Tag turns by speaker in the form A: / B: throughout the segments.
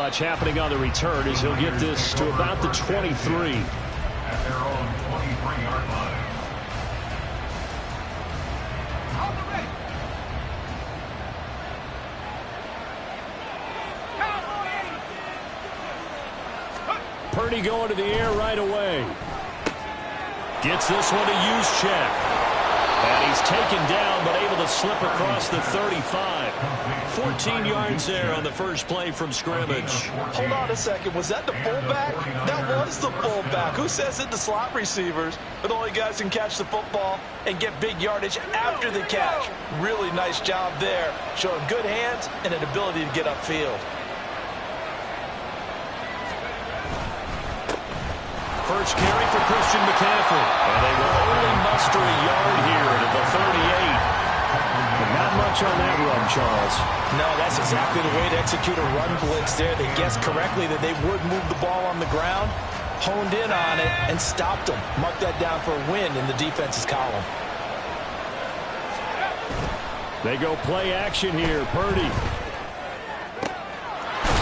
A: much happening on the return as he'll get this to about the 23.
B: At their own 23-yard line.
A: Purdy going to the air right away. Gets this one to use check. And he's taken down but able to slip across the 35. 14 yards there on the first play from scrimmage.
C: Hold on a second. Was that the fullback? That was the fullback. Who says it? The slot receivers are the only guys who can catch the football and get big yardage after the catch. Really nice job there. Showing good hands and an ability to get upfield.
A: First carry for Christian McCaffrey. And they will only muster a yard here to the 38. But not much on that run, Charles.
C: No, that's exactly the way to execute a run blitz there. They guessed correctly that they would move the ball on the ground, honed in on it, and stopped them. Mark that down for a win in the defense's column.
A: They go play action here. Purdy.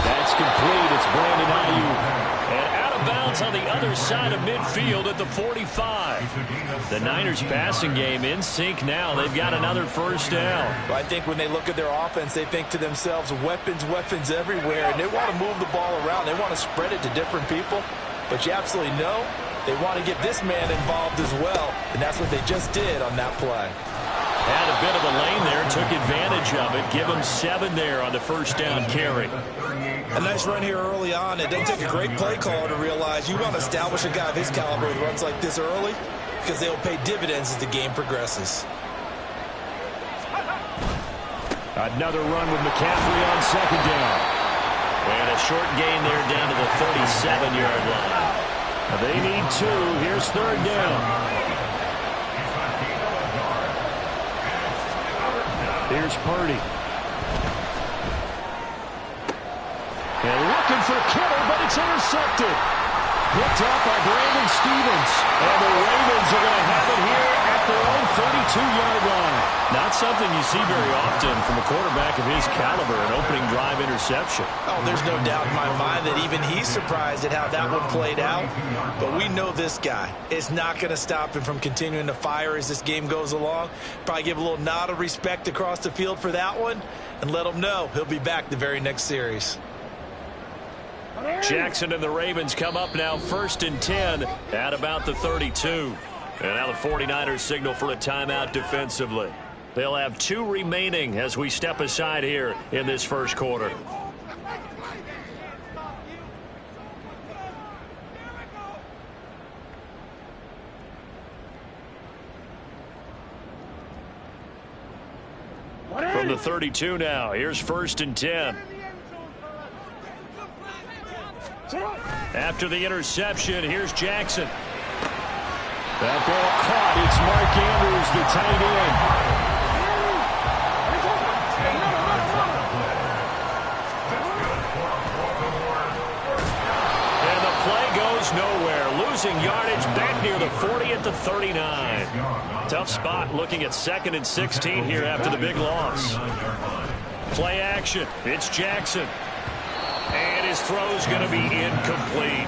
A: That's complete. It's Brandon Ayuk. And out of bounds on the other side of midfield at the 45. The Niners passing game in sync now. They've got another first down.
C: Well, I think when they look at their offense, they think to themselves, weapons, weapons everywhere. And they want to move the ball around. They want to spread it to different people. But you absolutely know they want to get this man involved as well. And that's what they just did on that play.
A: Had a bit of a lane there, took advantage of it. Give him 7 there on the first down carry.
C: A nice run here early on. It doesn't take a great play caller to realize you want to establish a guy of his caliber who runs like this early because they'll pay dividends as the game progresses.
A: Another run with McCaffrey on second down. And a short gain there down to the 37-yard line. They need 2. Here's third down. Here's Purdy. And looking for Kittle, but it's intercepted. Picked up by Brandon Stevens. And the Ravens are going to have it here at their own 32-yard line. Not something you see very often from a quarterback of his caliber, an opening drive interception.
C: Oh, there's no doubt in my mind that even he's surprised at how that one played out. But we know this guy is not going to stop him from continuing to fire as this game goes along. Probably give a little nod of respect across the field for that one and let him know he'll be back the very next series.
A: Jackson and the Ravens come up now 1st and 10 at about the 32. And now the 49ers signal for a timeout defensively. They'll have 2 remaining as we step aside here in this first quarter. From the 32 now, here's 1st and 10. After the interception, here's Jackson. That ball caught. It's Mark Andrews, the tight end. And the play goes nowhere. Losing yardage back near the 40 at the 39. Tough spot looking at 2nd and 16 here after the big loss. Play action. It's Jackson. And his throw's going to be incomplete.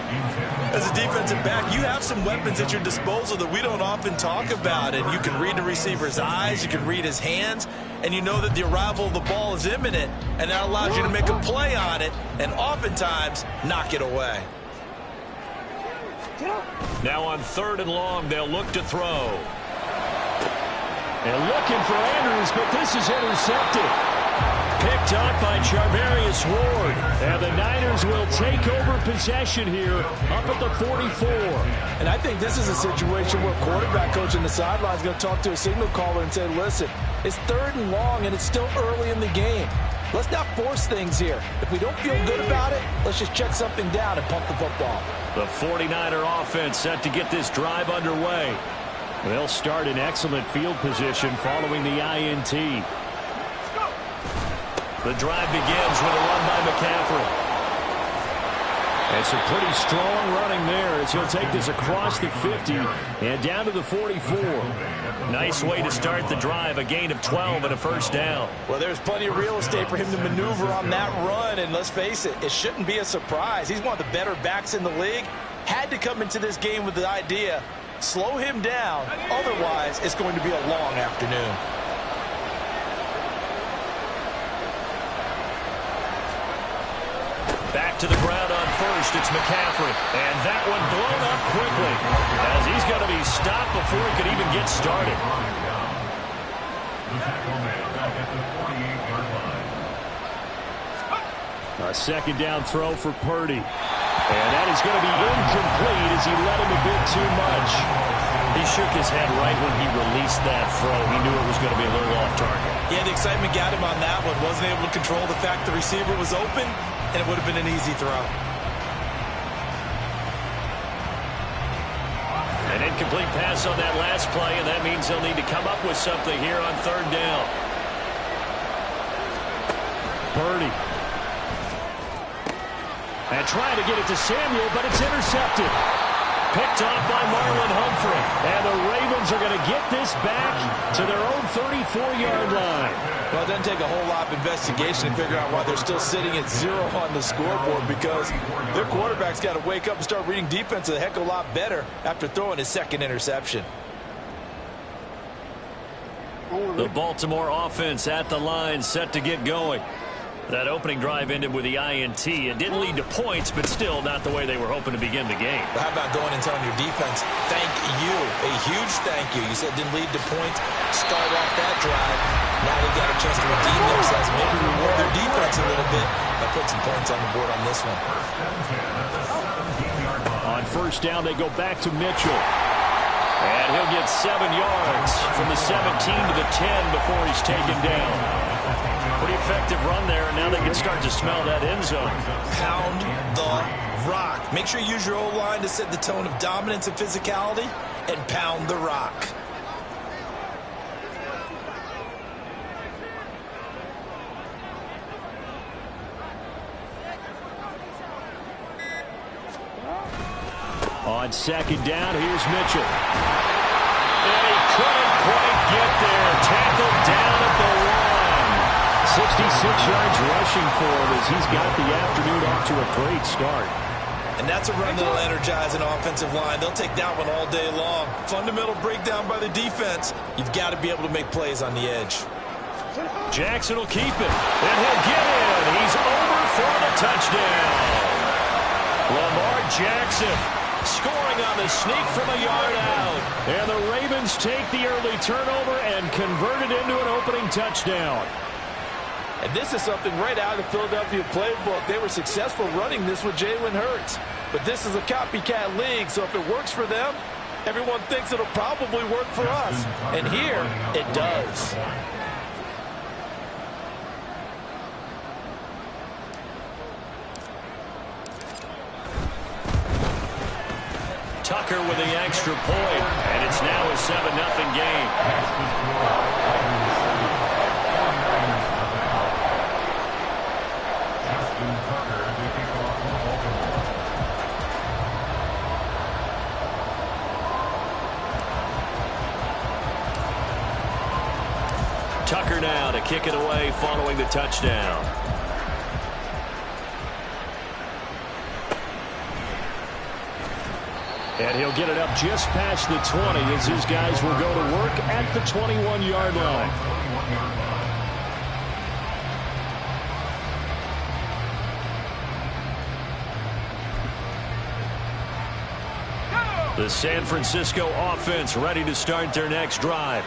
C: As a defensive back, you have some weapons at your disposal that we don't often talk about. And you can read the receiver's eyes, you can read his hands, and you know that the arrival of the ball is imminent. And that allows you to make a play on it and oftentimes knock it away.
A: Now on 3rd and long, they'll look to throw. And looking for Andrews, but this is intercepted. Picked up by Charvarius Ward. And the Niners will take over possession here up at the 44.
C: And I think this is a situation where quarterback coach on the sideline is going to talk to a signal caller and say, listen, it's 3rd and long and it's still early in the game. Let's not force things here. If we don't feel good about it, let's just check something down and pump the football.
A: The 49er offense set to get this drive underway. They'll start in excellent field position following the INT. The drive begins with a run by McCaffrey. And some pretty strong running there as he'll take this across the 50 and down to the 44.
D: Nice way to start the drive, a gain of 12 and a first down.
C: Well, there's plenty of real estate for him to maneuver on that run, and let's face it, it shouldn't be a surprise. He's one of the better backs in the league. Had to come into this game with the idea, slow him down, otherwise it's going to be a long afternoon.
D: Back to the ground on first, it's McCaffrey. And that one blown up quickly as he's going to be stopped before he could even get started.
A: A second down throw for Purdy. And that is going to be incomplete as he let him a bit too much.
D: He shook his head right when he released that throw. He knew it was going to be a little off target.
C: Yeah, the excitement got him on that one. Wasn't able to control the fact the receiver was open, and it would have been an easy throw.
D: An incomplete pass on that last play, and that means he'll need to come up with something here on third down.
A: Purdy. And trying to get it to Samuel, but it's intercepted. Picked off by Marlon Humphrey. And the Ravens are going to get this back to their own 34-yard line.
C: Well, it doesn't take a whole lot of investigation to figure out why they're still sitting at 0 on the scoreboard, because their quarterback's got to wake up and start reading defense a heck of a lot better after throwing his second interception.
D: The Baltimore offense at the line, set to get going. That opening drive ended with the INT. It didn't lead to points, but still not the way they were hoping to begin the game.
C: But how about going and telling your defense, thank you, a huge thank you. You said it didn't lead to points. Start off that drive. Now they've got a chance to redeem themselves, maybe reward their defense a little bit by putting some points on the board on this one.
A: On first down, they go back to Mitchell.
D: And he'll get 7 yards from the 17 to the 10 before he's taken down. Pretty effective run there, and now they can start to smell that end zone.
C: Pound the rock. Make sure you use your O-line to set the tone of dominance and physicality, and pound the rock.
A: On second down, here's Mitchell. And he couldn't quite get there. Tackled down at the 66 yards rushing for him as he's got the afternoon off to a great start.
C: And that's a run that'll energize an offensive line. They'll take that one all day long. Fundamental breakdown by the defense. You've got to be able to make plays on the edge.
D: Jackson will keep it, and he'll get in. He's over for the touchdown. Lamar Jackson scoring on the sneak from a yard out.
A: And the Ravens take the early turnover and convert it into an opening touchdown.
C: And this is something right out of the Philadelphia playbook. They were successful running this with Jalen Hurts. But this is a copycat league, so if it works for them, everyone thinks it'll probably work for us. And here, it does.
D: Tucker with the extra point, and it's now a 7-0 game. Tucker now to kick it away following the touchdown.
A: And he'll get it up just past the 20 as his guys will go to work at the 21-yard line.
D: The San Francisco offense ready to start their next drive.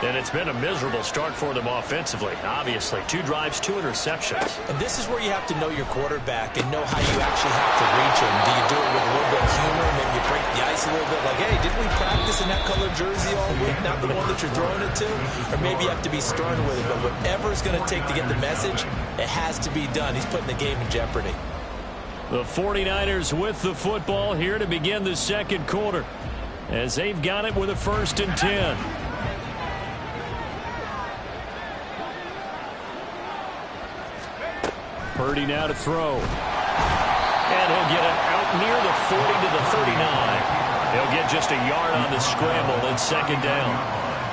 D: And it's been a miserable start for them offensively. Obviously, 2 drives, 2 interceptions.
C: And this is where you have to know your quarterback and know how you actually have to reach him. Do you do it with a little bit of humor? Maybe you break the ice a little bit like, hey, didn't we practice in that colored jersey all week? Not the one that you're throwing it to? Or maybe you have to be stern with it. But whatever it's going to take to get the message, it has to be done. He's putting the game in jeopardy.
A: The 49ers with the football here to begin the second quarter as they've got it with a 1st and 10. Purdy now to throw. And he'll get it
D: near the 40 to the 39. He'll get just a yard on the scramble and second down.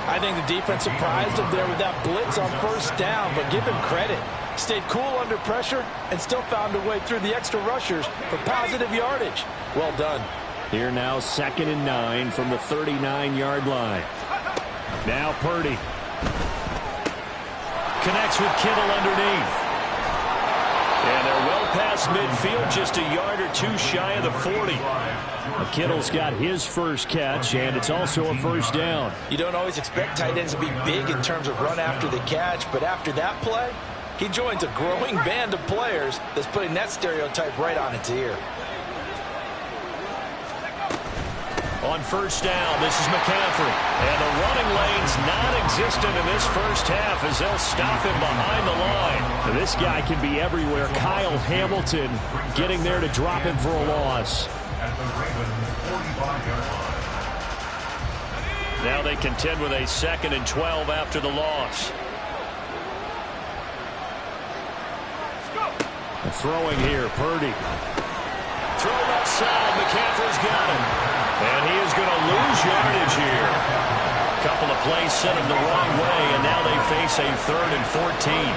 C: I think the defense surprised him there with that blitz on first down, but give him credit. Stayed cool under pressure and still found a way through the extra rushers for positive yardage. Well done.
D: Here now, 2nd and 9 from the 39-yard line. Now Purdy. Connects with Kittle underneath. And they're well past midfield, just a yard or two shy of the 40. Kittle's got his first catch, and it's also a first down.
C: You don't always expect tight ends to be big in terms of run after the catch, but after that play, he joins a growing band of players that's putting that stereotype right on its ear.
D: On first down, this is McCaffrey. And the running lane's non-existent in this first half as they'll stop him behind the line. This guy can be everywhere. Kyle Hamilton getting there to drop him for a loss. Now they contend with a 2nd and 12 after the loss. Throwing here, Purdy. Throw left side, McCaffrey's got him. And he is going to lose yardage here. A couple of plays sent him the wrong way, and now they face a 3rd and 14.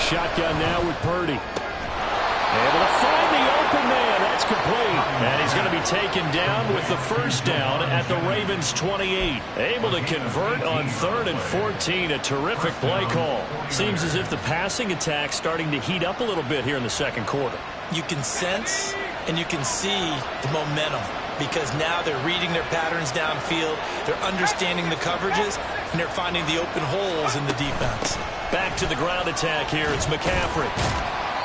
D: Shotgun now with Purdy. Able to find the open man. That's complete. And he's going to be taken down with the first down at the Ravens' 28. Able to convert on 3rd and 14. A terrific play call. Seems as if the passing attack's starting to heat up a little bit here in the second quarter.
C: You can sense and you can see the momentum because now they're reading their patterns downfield, they're understanding the coverages, and they're finding the open holes in the defense.
D: Back to the ground attack here. It's McCaffrey.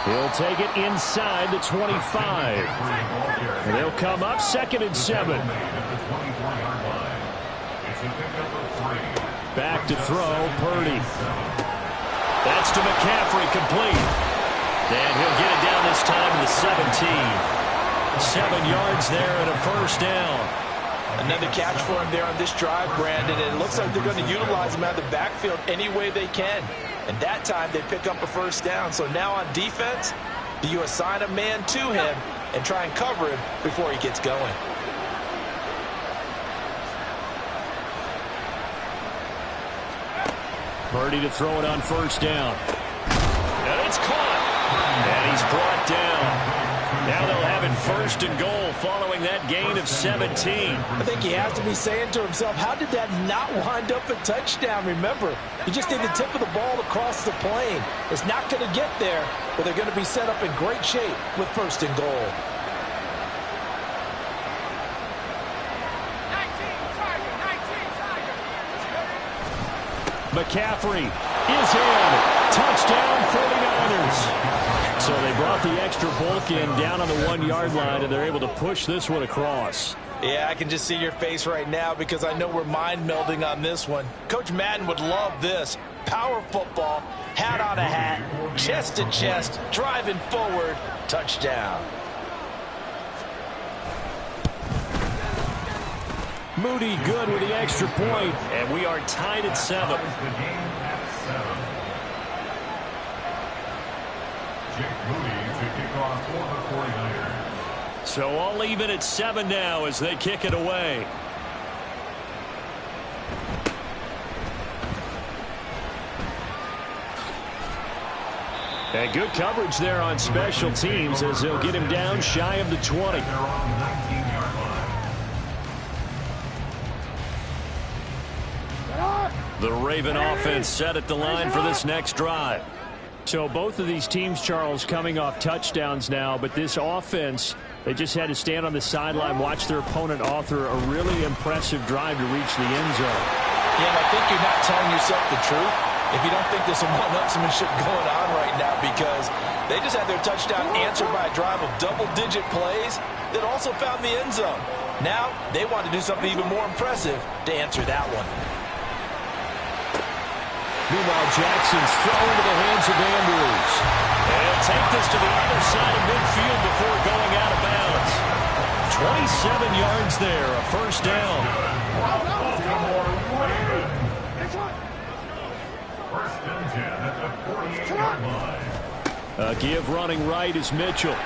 D: He'll take it inside the 25. And they'll come up 2nd and 7. Back to throw, Purdy. That's to McCaffrey, complete. And he'll get it down this time to the 17. 7 yards there and a first down.
C: Another catch for him there on this drive, Brandon, and it looks like they're going to utilize him out of the backfield any way they can. And that time they pick up a first down. So now on defense, do you assign a man to him and try and cover him before he gets going?
D: Purdy to throw it on first down. And it's caught. And he's brought down. Now they'll have it 1st and goal following that gain of 17.
C: I think he has to be saying to himself, how did that not wind up a touchdown? Remember, you just need the tip of the ball across the plane. It's not going to get there, but they're going to be set up in great shape with 1st and goal.
D: McCaffrey is in. Touchdown, 49ers. So they brought the extra bulk in down on the 1-yard line, and they're able to push this one across.
C: Yeah, I can just see your face right now because I know we're mind melding on this one. Coach Madden would love this. Power football, hat on a hat, chest to chest, driving forward, touchdown.
D: Moody good with the extra point, and we are tied at 7. So all even at 7 now as they kick it away. And good coverage there on special teams as they'll get him down shy of the 20. The Raven offense set at the line for this next drive. So both of these teams, Charles, coming off touchdowns now, but this offense, they just had to stand on the sideline, watch their opponent author a really impressive drive to reach the end zone.
C: Yeah, and I think you're not telling yourself the truth if you don't think there's some one-upsmanship going on right now, because they just had their touchdown answered by a drive of double-digit plays that also found the end zone. Now they want to do something even more impressive to answer that one.
D: Meanwhile, Jackson's thrown into the hands of Andrews. And take this to the other side of midfield before going out of bounds. 27 yards there, a first down.
B: First and 10 at the 48-yard line.
D: A give running right is Mitchell.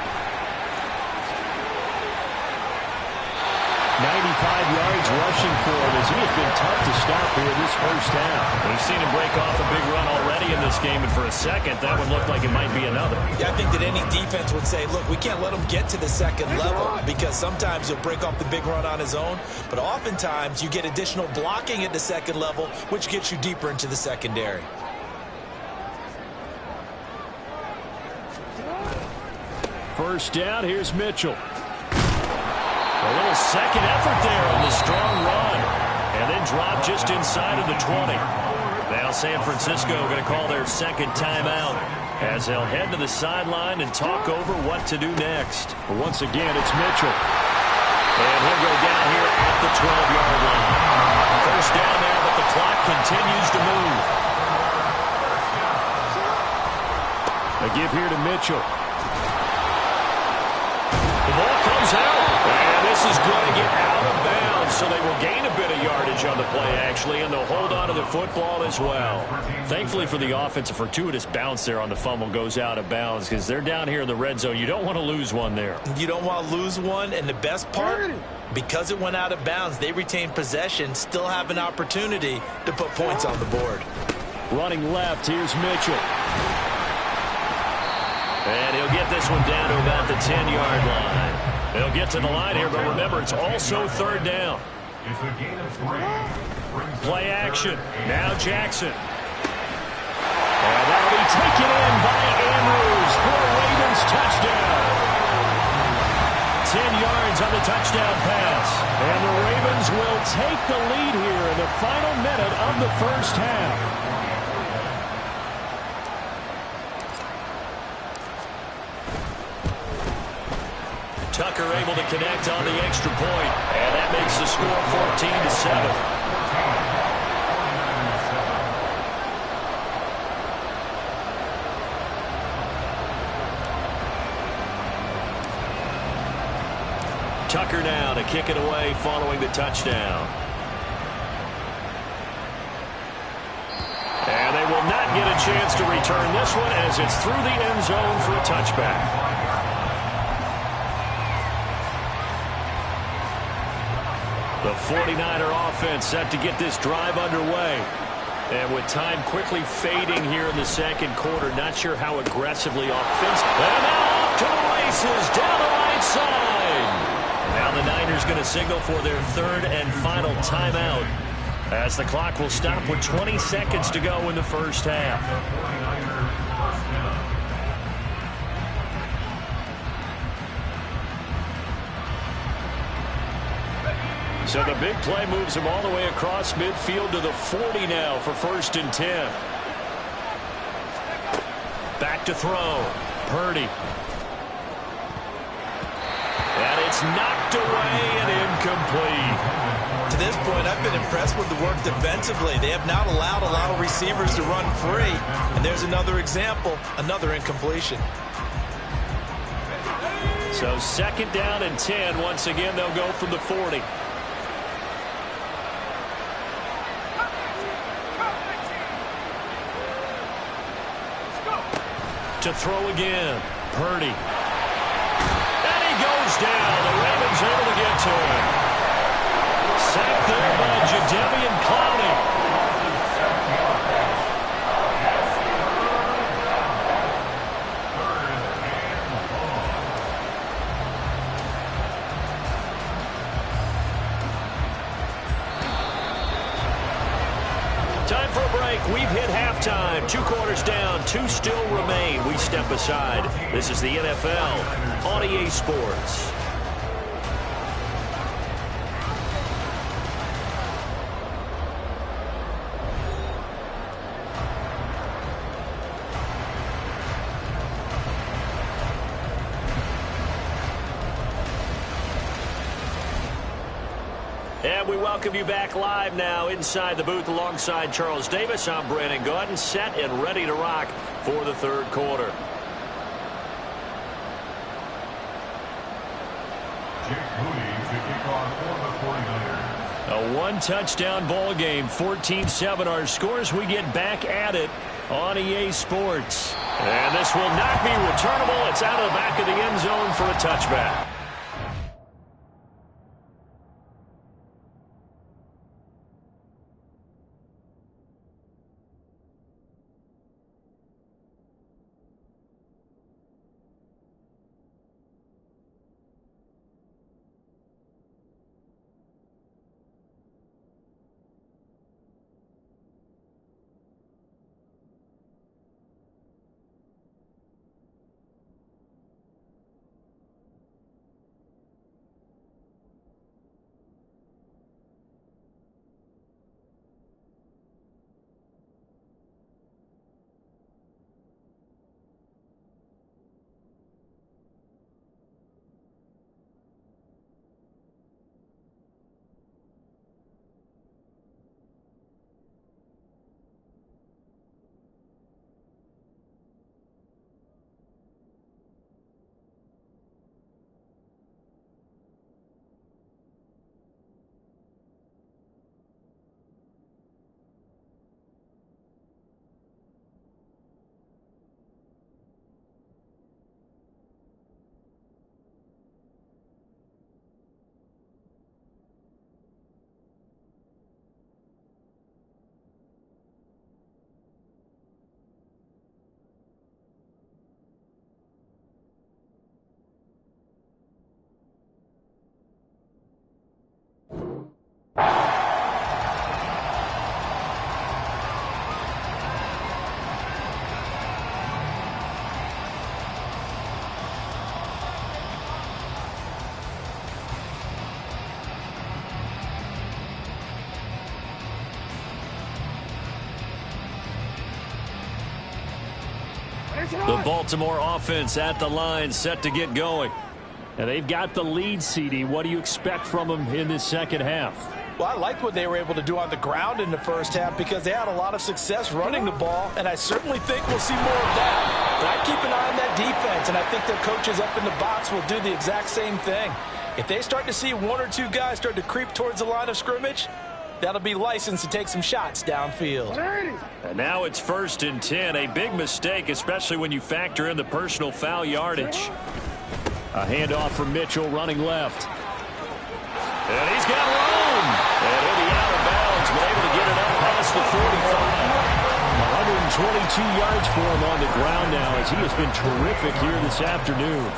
A: 95 yards rushing for him as he has been tough to stop here this first half.
D: We've seen him break off a big run already in this game, and for a second, that would look like it might be another.
C: Yeah, I think that any defense would say, look, we can't let him get to the second level because sometimes he'll break off the big run on his own, but oftentimes you get additional blocking at the second level, which gets you deeper into the secondary.
A: First down, here's Mitchell.
D: A little second effort there on the strong run. And then drop just inside of the 20. Now San Francisco going to call their second timeout as they'll head to the sideline and talk over what to do next.
A: But once again, it's Mitchell.
D: And he'll go down here at the 12-yard line. First down there, but the clock continues to move.
A: A give here to Mitchell.
D: The ball comes out. And this is going to get out of bounds, so they will gain a bit of yardage on the play, actually, and they'll hold on to the football as well. Thankfully for the offense, a fortuitous bounce there on the fumble goes out of bounds because they're down here in the red zone. You don't want to lose one there.
C: You don't want to lose one, and the best part, because it went out of bounds, they retain possession, still have an opportunity to put points on the board.
A: Running left, here's Mitchell.
D: And he'll get this one down to about the 10-yard line. They'll get to the line here, but remember, it's also third down. Play action. Now Jackson.
A: And that'll be taken in by Andrews for a Ravens touchdown.
D: 10 yards on the touchdown pass.
A: And the Ravens will take the lead here in the final minute of the first half.
D: Tucker able to connect on the extra point, and that makes the score 14-7. Tucker now to kick it away following the touchdown. And they will not get a chance to return this one as it's through the end zone for a touchback. The 49er offense set to get this drive underway. And with time quickly fading here in the second quarter, not sure how aggressively offensive. And now off to the races down the right side. Now the Niners going to signal for their third and final timeout as the clock will stop with 20 seconds to go in the first half. So the big play moves him all the way across midfield to the 40 now for 1st and 10. Back to throw. Purdy. And it's knocked away and incomplete.
C: To this point, I've been impressed with the work defensively. They have not allowed a lot of receivers to run free. And there's another example, another incompletion.
D: So 2nd down and 10. Once again, they'll go from the 40. To throw again. Purdy. And he goes down. The Ravens able to get to him. Sacked there by Jadeveon Clowney. Time for a break. We've hit halftime. 2 quarters down. 2 still remain. We step aside. This is the NFL on EA Sports. And we welcome you back live now inside the booth alongside Charles Davis. I'm Brandon Gaudin, set and ready to rock for the third quarter. A 1-touchdown ball game, 14-7 our scores. We get back at it on EA Sports. And this will not be returnable. It's out of the back of the end zone for a touchback.
B: 14 yards.
D: The Baltimore offense at the line, set to get going. And they've got the lead, CD. What do you expect from them in this second half?
C: Well, I like what they were able to do on the ground in the first half because they had a lot of success running the ball, and I certainly think we'll see more of that. But I keep an eye on that defense, and I think their coaches up in the box will do the exact same thing. If they start to see one or two guys start to creep towards the line of scrimmage, that'll be licensed to take some shots downfield.
D: And now it's 1st and 10, a big mistake, especially when you factor in the personal foul yardage. A handoff from Mitchell running left. And he's got room. And he'll be out of bounds, but able to get it up past the 45. 122 yards for him on the ground now as he has been terrific here this afternoon.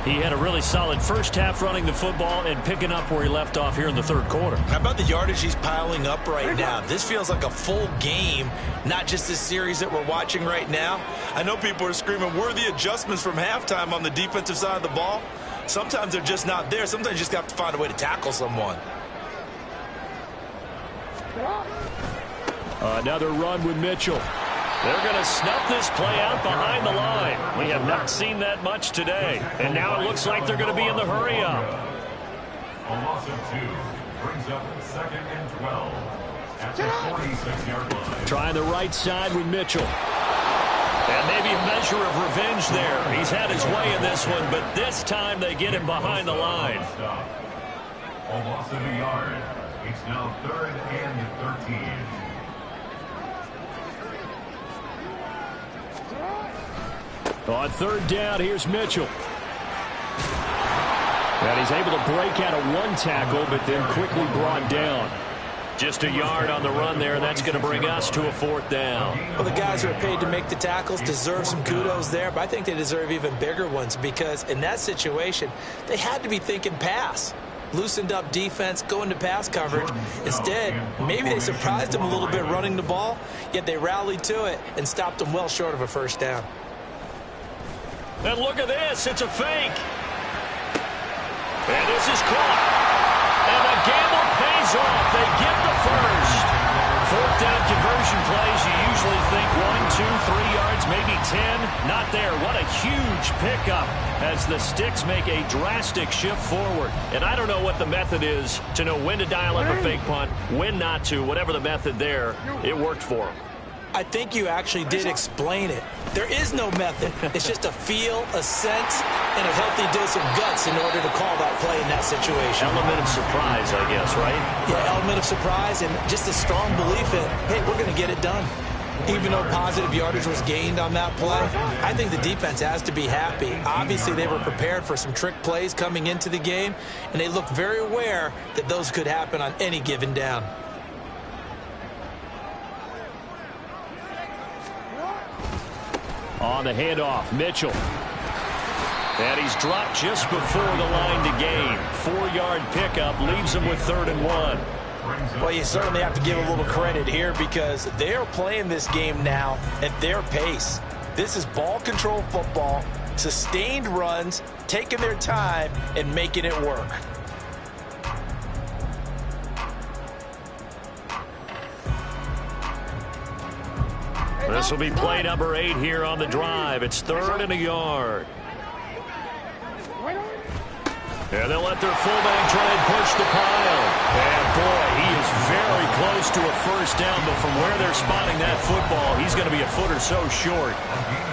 D: He had a really solid first half running the football and picking up where he left off here in the third quarter.
C: How about the yardage he's piling up right now? This feels like a full game, not just this series that we're watching right now. I know people are screaming, where are the adjustments from halftime on the defensive side of the ball? Sometimes they're just not there. Sometimes you just have to find a way to tackle someone.
D: Another run with Mitchell. They're going to snuff this play out behind the line. We have not seen that much today. And now it looks like they're going to be in the hurry-up.
B: A loss of 2 brings up 2nd and 12 at the 46-yard line.
D: Trying the right side with Mitchell. And maybe a measure of revenge there. He's had his way in this one, but this time they get him behind the line.
B: A loss of a yard. It's now 3rd and 13.
D: On 3rd down, here's Mitchell. And he's able to break out of one tackle, but then quickly brought down. Just a yard on the run there, and that's going to bring us to a 4th down.
C: Well, the guys who are paid to make the tackles deserve some kudos there, but I think they deserve even bigger ones because in that situation, they had to be thinking pass. Loosened up defense, going to pass coverage. Instead, maybe they surprised them a little bit running the ball, yet they rallied to it and stopped them well short of a 1st down.
D: And look at this, it's a fake. And this is caught. And the gamble pays off. They get the first. 4th down conversion plays, you usually think 1, 2, 3 yards, maybe 10. Not there. What a huge pickup as the Sticks make a drastic shift forward. And I don't know what the method is to know when to dial up a fake punt, when not to. Whatever the method there, it worked for them.
C: I think you actually did explain it. There is no method. It's just a feel, a sense, and a healthy dose of guts in order to call that play in that situation.
D: Element of surprise, I guess, right?
C: Yeah, element of surprise and just a strong belief in, hey, we're going to get it done. Even though positive yardage was gained on that play, I think the defense has to be happy. Obviously, they were prepared for some trick plays coming into the game, and they looked very aware that those could happen on any given down.
D: On the handoff, Mitchell. And he's dropped just before the line to gain. 4-yard pickup leaves him with 3rd and 1.
C: Well, you certainly have to give a little credit here because they are playing this game now at their pace. This is ball control football, sustained runs, taking their time, and making it work.
D: This will be play number 8 here on the drive. It's 3rd and a yard. And they'll let their fullback try and push the pile. And, boy, he is very close to a 1st down, but from where they're spotting that football, he's going to be a foot or so short.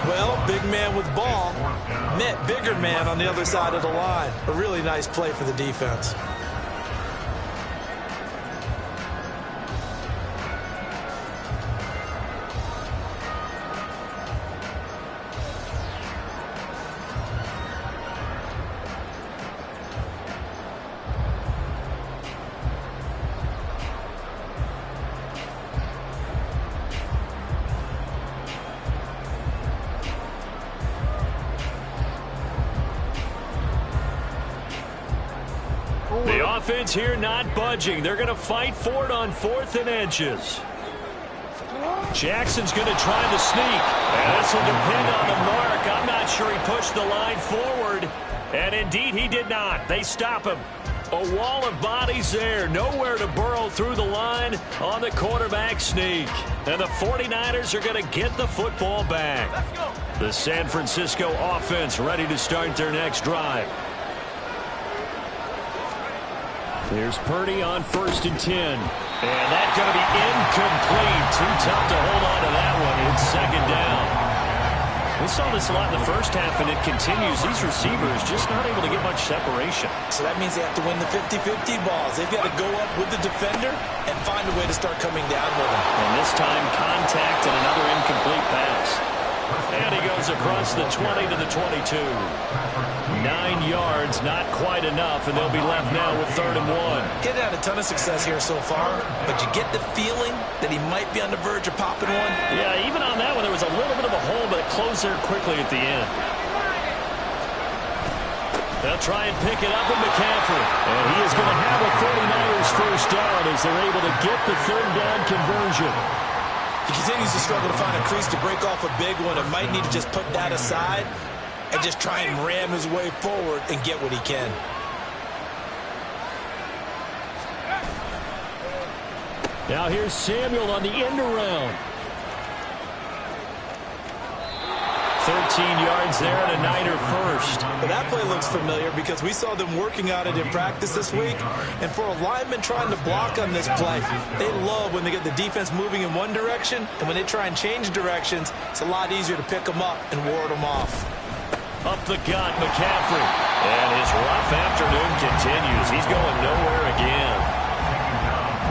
C: Well, big man with ball met bigger man on the other side of the line. A really nice play for the defense.
D: The offense here not budging. They're going to fight for it on 4th and inches. Jackson's going to try the sneak. And this will depend on the mark. I'm not sure he pushed the line forward. And indeed he did not. They stop him. A wall of bodies there. Nowhere to burrow through the line on the quarterback sneak. And the 49ers are going to get the football back. The San Francisco offense ready to start their next drive. Here's Purdy on 1st and 10. And that's going to be incomplete. Too tough to hold on to that one. It's 2nd down. We saw this a lot in the first half, and it continues. These receivers just not able to get much separation.
C: So that means they have to win the 50-50 balls. They've got to go up with the defender and find a way to start coming down with him.
D: And this time, contact and another incomplete pass. And he goes across the 20 to the 22. 9 yards, not quite enough, and they'll be left now with 3rd and 1.
C: Getting had a ton of success here so far, but you get the feeling that he might be on the verge of popping one.
D: Yeah, even on that one, there was a little bit of a hole, but it closed there quickly at the end. They'll try and pick it up with McCaffrey. And he is going to have a 49ers first down as they're able to get the 3rd down conversion.
C: He continues to struggle to find a crease to break off a big one and might need to just put that aside and just try and ram his way forward and get what he can.
D: Now here's Samuel on the end around. 13 yards there and a Niner first.
C: But that play looks familiar because we saw them working on it in practice this week. And for a lineman trying to block on this play, they love when they get the defense moving in one direction. And when they try and change directions, it's a lot easier to pick them up and ward them off.
D: Up the gut, McCaffrey. And his rough afternoon continues. He's going nowhere again.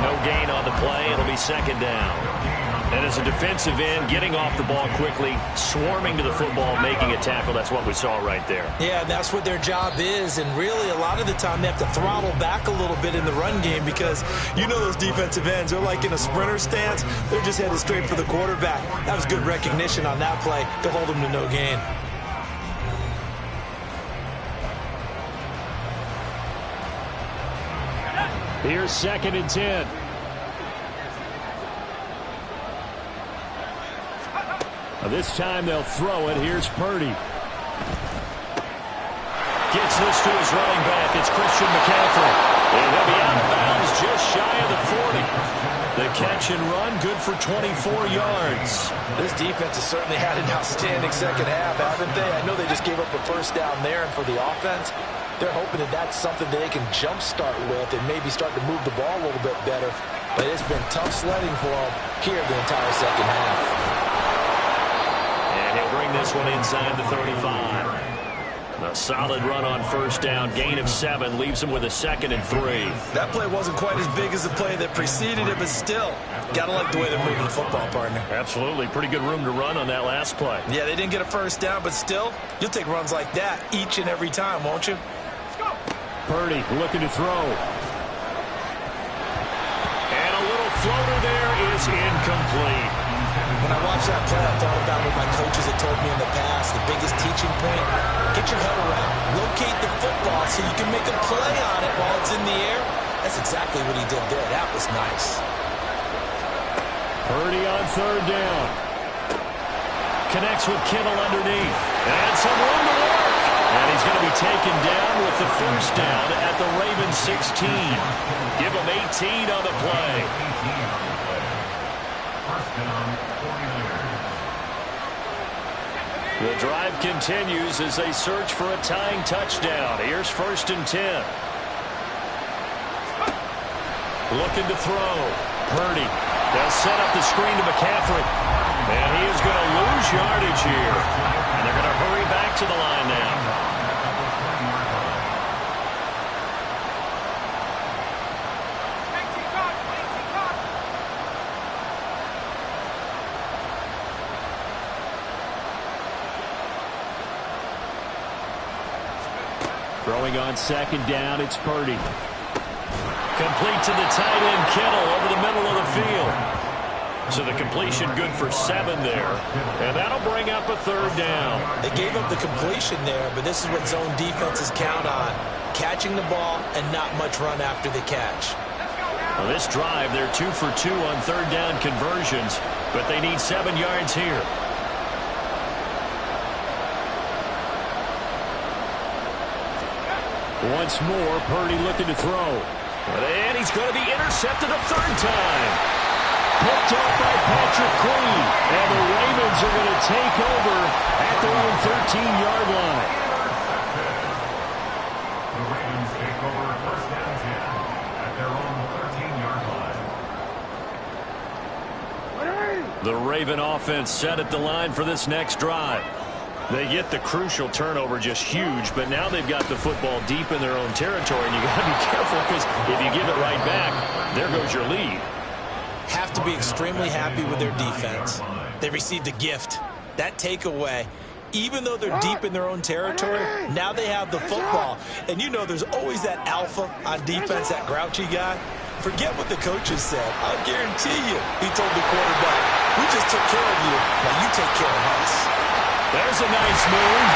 D: No gain on the play. It'll be 2nd down. And as a defensive end, getting off the ball quickly, swarming to the football, making a tackle, that's what we saw right there.
C: Yeah, that's what their job is. And really, a lot of the time, they have to throttle back a little bit in the run game because you know those defensive ends, they're like in a sprinter stance. They're just headed straight for the quarterback. That was good recognition on that play to hold them to no gain.
D: Here's 2nd and 10. This time they'll throw it. Here's Purdy. Gets this to his running back. It's Christian McCaffrey. And he'll be out of bounds just shy of the 40. The catch and run, good for 24 yards.
C: This defense has certainly had an outstanding second half, haven't they? I know they just gave up a first down there, and for the offense, they're hoping that that's something that they can jumpstart with and maybe start to move the ball a little bit better. But it's been tough sledding for them here the entire second half.
D: He'll bring this one inside the 35. A solid run on 1st down. Gain of 7 leaves him with a 2nd and 3.
C: That play wasn't quite as big as the play that preceded it, but still, gotta like the way they're moving the football, partner.
D: Absolutely. Pretty good room to run on that last play.
C: Yeah, they didn't get a first down, but still, you'll take runs like that each and every time, won't you?
D: Purdy looking to throw. And a little floater there is incomplete.
C: When I watched that play, I thought about what my coaches had told me in the past. The biggest teaching point, get your head around. Locate the football so you can make a play on it while it's in the air. That's exactly what he did there. That was nice.
D: Purdy on 3rd down. Connects with Kittle underneath. And some room to work. And he's going to be taken down with the first down at the Ravens 16. Give him 18 on the play. The drive continues as they search for a tying touchdown. Here's 1st and 10. Looking to throw. Purdy. They'll set up the screen to McCaffrey. And he is going to lose yardage here. And they're going to hurry back to the line now. Throwing on 2nd down, it's Purdy. Complete to the tight end, Kittle, over the middle of the field. So the completion good for 7 there. And that'll bring up a 3rd down.
C: They gave up the completion there, but this is what zone defenses count on. Catching the ball and not much run after the catch.
D: Well, this drive, they're 2 for 2 on 3rd down conversions, but they need 7 yards here. Once more, Purdy looking to throw. And he's going to be intercepted a 3rd time.
A: Picked off by Patrick Queen. And the Ravens are going to take over at their own 13-yard line.
B: The Ravens take over first down 10 at their own 13-yard line.
D: The Raven offense set at the line for this next drive. They get the crucial turnover, just huge, but now they've got the football deep in their own territory, and you got to be careful because if you give it right back, there goes your lead.
C: Have to be extremely happy with their defense. They received a gift. That takeaway, even though they're deep in their own territory, now they have the football. And you know there's always that alpha on defense, that grouchy guy. Forget what the coaches said. I'll guarantee you, he told the quarterback, we just took care of you, now you take care of us.
D: There's a nice move.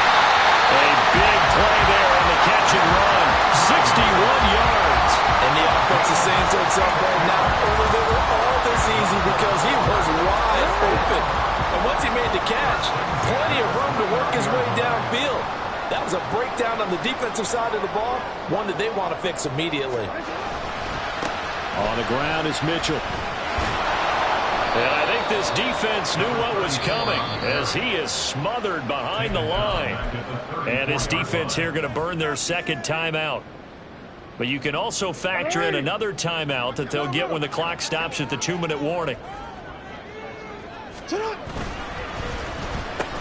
D: A big play there on the catch and run. 61 yards.
C: And the offense is saying to itself right now, only they were all this easy because he was wide open. And once he made the catch, plenty of room to work his way downfield. That was a breakdown on the defensive side of the ball, one that they want to fix immediately.
D: On the ground is Mitchell. And I think this defense knew what was coming as he is smothered behind the line. And this defense here going to burn their second timeout. But you can also factor in another timeout that they'll get when the clock stops at the 2-minute warning.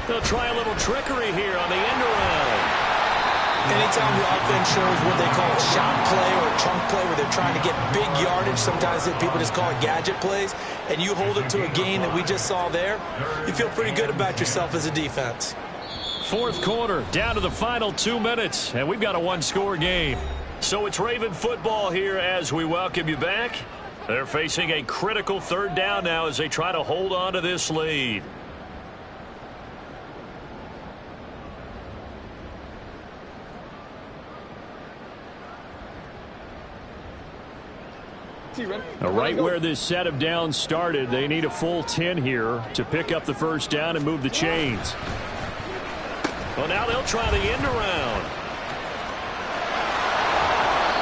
D: They'll try a little trickery here on the end around.
C: Anytime the offense shows what they call a shot play or a chunk play where they're trying to get big yardage, sometimes people just call it gadget plays, and you hold it to a gain that we just saw there, you feel pretty good about yourself as a defense.
D: Fourth quarter, down to the final 2 minutes, and we've got a one-score game. So it's Raven football here as we welcome you back. They're facing a critical third down now as they try to hold on to this lead. Right where this set of downs started, they need a full 10 here to pick up the first down and move the chains. Well, now they'll try the end around.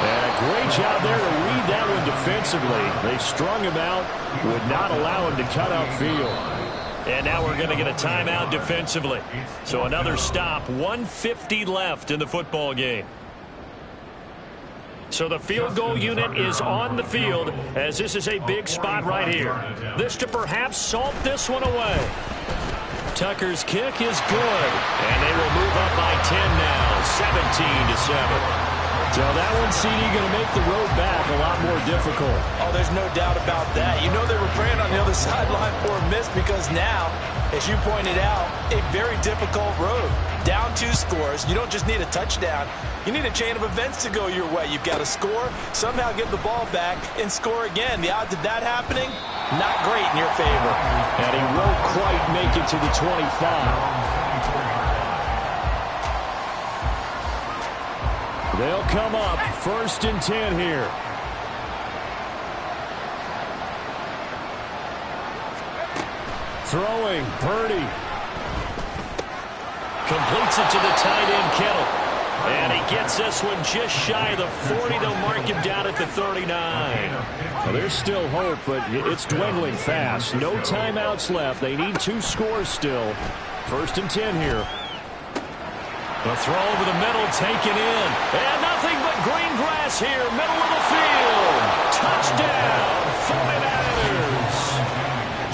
D: And a great job there to read that one defensively. They strung him out, would not allow him to cut upfield. And now we're going to get a timeout defensively. So another stop, 1:50 left in the football game. So the field goal unit is on the field as this is a big spot right here. This to perhaps salt this one away. Tucker's kick is good. And they will move up by 10 now, 17-7. So that one, CD, going to make the road back a lot more difficult.
C: Oh, there's no doubt about that. You know they were praying on the other sideline for a miss because now, as you pointed out, a very difficult road. Down 2 scores. You don't just need a touchdown. You need a chain of events to go your way. You've got to score, somehow get the ball back, and score again. The odds of that happening, not great in your favor.
A: And he won't quite make it to the 25. They'll come up 1st and 10 here. Throwing, Purdy. Completes it to the tight end, Kittle. And he gets this one just shy of the 40. They'll mark him down at the 39. Well, there's still hope, but it's dwindling fast. No timeouts left. They need 2 scores still. 1st and 10 here. The throw over the middle, taken in. And nothing but green grass here, middle of the field. Touchdown, 49ers.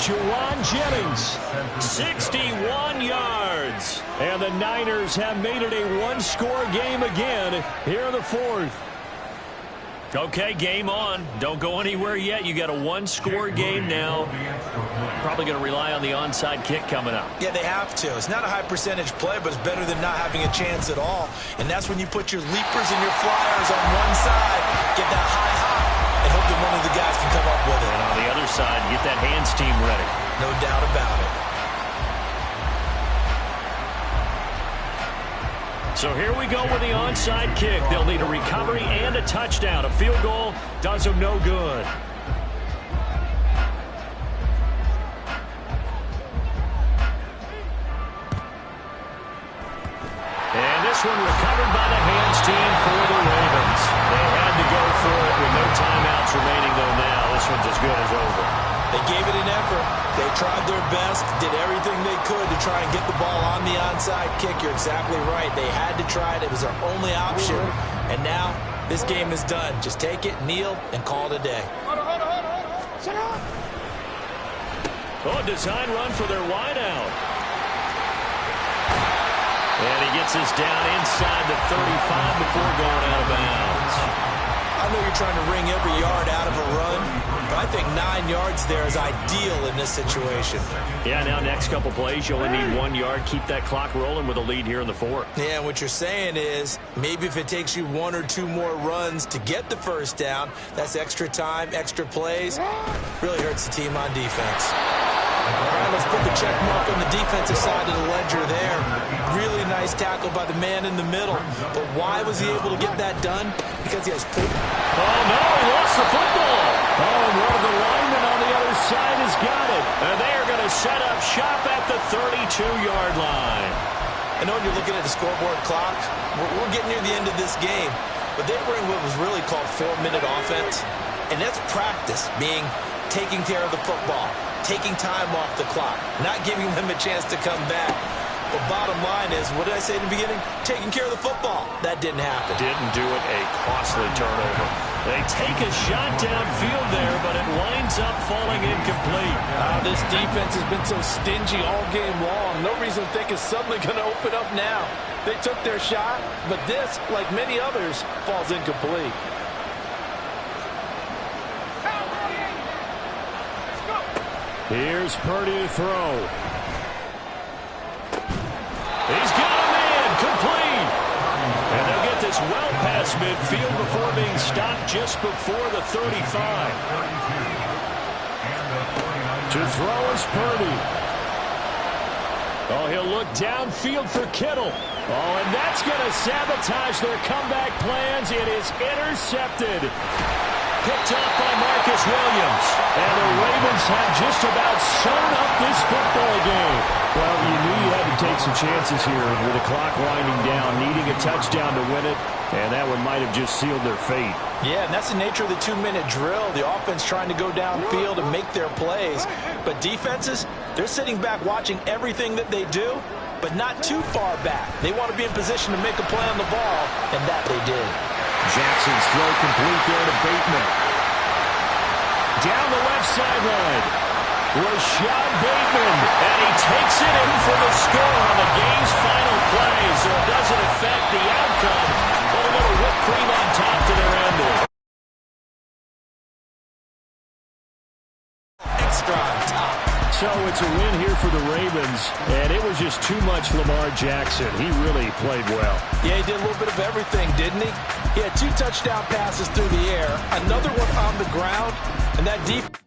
A: Juwan Jennings, 61 yards. And the Niners have made it a one-score game again here in the 4th. Okay, game on. Don't go anywhere yet. You got a one-score game now. Probably going to rely on the onside kick coming up.
C: Yeah, they have to. It's not a high percentage play, but it's better than not having a chance at all. And that's when you put your leapers and your flyers on one side, get that high hop, and hope that one of the guys can come up with it.
D: And on the other side, get that hands team ready.
C: No doubt about it.
D: So here we go with the onside kick. They'll need a recovery and a touchdown. A field goal does them no good. And this one recovered by the hands team for the Ravens. They had to go for it with no timeouts remaining, though, now. This one's as good as over.
C: They gave it an effort. They tried their best, did everything they could to try and get the ball on the onside kick. You're exactly right. They had to try it. It was their only option. And now this game is done. Just take it, kneel, and call it a day.
D: Oh, design run for their wideout. And he gets us down inside the 35 before going out of bounds.
C: I know you're trying to wring every yard out of a run, but I think 9 yards there is ideal in this situation.
D: Yeah, now next couple plays, you only need 1 yard. Keep that clock rolling with a lead here in the fourth.
C: Yeah, and what you're saying is maybe if it takes you 1 or 2 more runs to get the first down, that's extra time, extra plays. Really hurts the team on defense. All right, let's put the check mark on the defensive side of the ledger there. Really nice tackle by the man in the middle. But why was he able to get that done? Because he has full...
D: Oh, no, he lost the football. Oh, and one of the linemen on the other side has got it. And they are going to set up shop at the 32-yard line.
C: I know when you're looking at the scoreboard clock, we're getting near the end of this game. But they were in what was really called 4-minute offense. And that's practice, being taking care of the football, taking time off the clock, not giving them a chance to come back. But bottom line is, what did I say in the beginning? Taking care of the football. That didn't happen.
D: Didn't do it. A costly turnover. They take a shot downfield there, but it winds up falling incomplete.
C: This defense has been so stingy all game long. No reason to think it's suddenly going to open up now. They took their shot, but this, like many others, falls incomplete.
D: Here's Purdy to throw. He's got a man, complete. And they'll get this well past midfield before being stopped just before the 35. To throw is Purdy. Oh, he'll look downfield for Kittle. Oh, and that's going to sabotage their comeback plans. It is intercepted. Picked up by Marcus Williams. And the Ravens have just about sewn up this football game. Well, you knew you had to take some chances here with the clock winding down, needing a touchdown to win it, and that one might have just sealed their fate.
C: Yeah, and that's the nature of the 2-minute drill. The offense trying to go downfield and make their plays. But defenses, they're sitting back watching everything that they do, but not too far back. They want to be in position to make a play on the ball, and that they did.
D: Jackson's throw complete there to Bateman. Down the left sideline. Rashad Bateman. And he takes it in for the score on the game's final play. So it doesn't affect the outcome. But a little whipped cream on top to their ending.
C: Extra on top.
D: So it's a win here for the Ravens, and it was just too much Lamar Jackson. He really played well.
C: Yeah, he did a little bit of everything, didn't he? He had 2 touchdown passes through the air, another one on the ground, and that defense...